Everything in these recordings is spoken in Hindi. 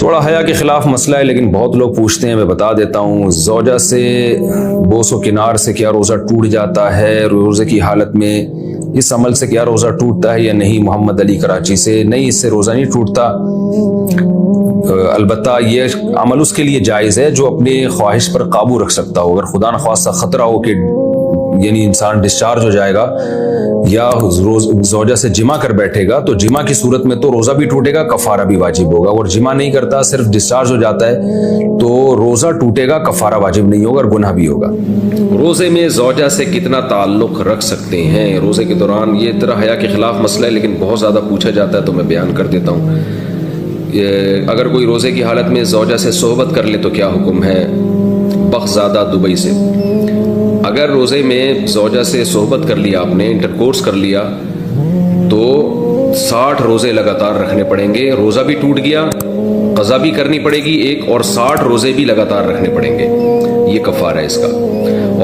थोड़ा हया के खिलाफ मसला है, लेकिन बहुत लोग पूछते हैं, मैं बता देता हूँ। ज़ौजा से बोसो किनार से क्या रोज़ा टूट जाता है? रोज़े की हालत में इस अमल से क्या रोज़ा टूटता है या नहीं? मोहम्मद अली कराची से। नहीं, इससे रोज़ा नहीं टूटता। अलबत्ता ये अमल उसके लिए जायज़ है जो अपने ख्वाहिश पर काबू रख सकता हो। अगर खुदा न ख्वास्ता ख़तरा हो कि यानी इंसान डिस्चार्ज हो जाएगा या ज़ौजा से जिमा कर बैठेगा, तो जिमा की सूरत में तो रोज़ा भी टूटेगा, कफ़ारा भी वाजिब होगा। और जिमा नहीं करता, सिर्फ डिस्चार्ज हो जाता है, तो रोज़ा टूटेगा, कफ़ारा वाजिब नहीं होगा और गुनाह भी होगा। रोज़े में ज़ौजा से कितना ताल्लुक़ रख सकते हैं रोज़े के दौरान? ये तरह हया के खिलाफ मसला है, लेकिन बहुत ज़्यादा पूछा जाता है, तो मैं बयान कर देता हूँ। अगर कोई रोज़े की हालत में ज़ौजा से सोहबत कर ले तो क्या हुक्म है? बख्ज़ादा दुबई से। अगर रोज़े में ज़ौजा से सोहबत कर लिया आपने, इंटरकोर्स कर लिया, तो 60 रोज़े लगातार रखने पड़ेंगे। रोज़ा भी टूट गया, क़ज़ा भी करनी पड़ेगी एक, और 60 रोज़े भी लगातार रखने पड़ेंगे। ये कफ़ारा है इसका।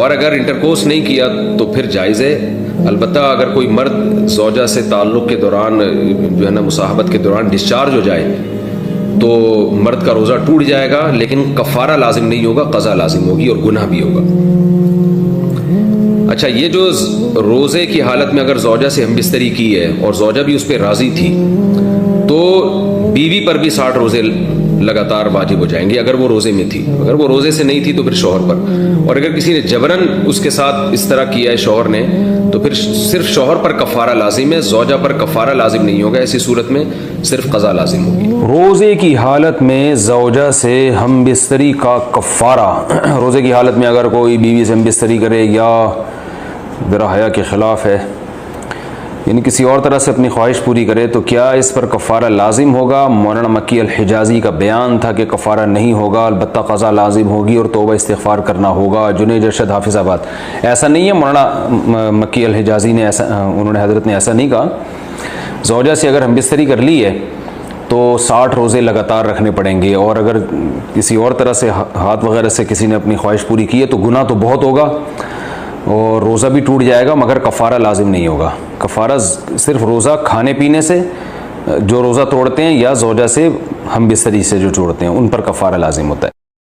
और अगर इंटरकोर्स नहीं किया तो फिर जायज़ है। अलबत्ता अगर कोई मर्द ज़ौजा से ताल्लुक़ के दौरान जो है ना, मुसाहबत के दौरान डिस्चार्ज हो जाए, तो मर्द का रोज़ा टूट जाएगा, लेकिन कफ़ारा लाजिम नहीं होगा, क़ज़ा लाजिम होगी और गुनाह भी होगा। अच्छा, ये जो रोज़े की हालत में अगर ज़ौजा से हम बिस्तरी की है और ज़ौजा भी उस पर राज़ी थी, तो बीवी पर भी 60 रोज़े लगातार वाजिब हो जाएंगे अगर वो रोज़े में थी। अगर वो रोज़े से नहीं थी तो फिर शौहर पर। और अगर किसी ने जबरन उसके साथ इस तरह किया है शौहर ने, तो फिर सिर्फ शौहर पर कफ़ारा लाजिम है, ज़ौजा पर कफ़ारा लाजिम नहीं होगा। ऐसी सूरत में सिर्फ क़ज़ा लाजिम होगी। रोज़े की हालत में ज़ौजा से हम बिस्तरी का कफ़ारा। रोज़े की हालत में अगर कोई बीवी से हम बिस्तरी करे या ज़रा हया के ख़िलाफ़ है, यानी किसी और तरह से अपनी ख्वाहिश पूरी करे, तो क्या इस पर कफ़ारा लाजिम होगा? मौलाना मक्की अल हिजाज़ी का बयान था कि कफ़ारा नहीं होगा, अलबत्ता क़ज़ा लाजिम होगी और तौबा इस्तिग़फ़ार करना होगा। जुनैद अरशद हाफिज़ाबाद। ऐसा नहीं है, मौलाना मक्की अल हिजाज़ी ने ऐसा, उन्होंने हज़रत ने ऐसा नहीं कहा। ज़ौजा से अगर हम बिस्तरी कर ली है तो 60 रोज़े लगातार रखने पड़ेंगे, और अगर किसी और तरह से हाथ वगैरह से किसी ने अपनी ख्वाहिश पूरी की है तो गुनाह तो बहुत होगा और रोज़ा भी टूट जाएगा, मगर कफ़ारा लाजिम नहीं होगा। कफ़ारा सिर्फ रोज़ा खाने पीने से जो रोज़ा तोड़ते हैं या ज़ौजा से हम बिस्तरी से जो तोड़ते हैं, उन पर कफ़ारा लाजिम होता है।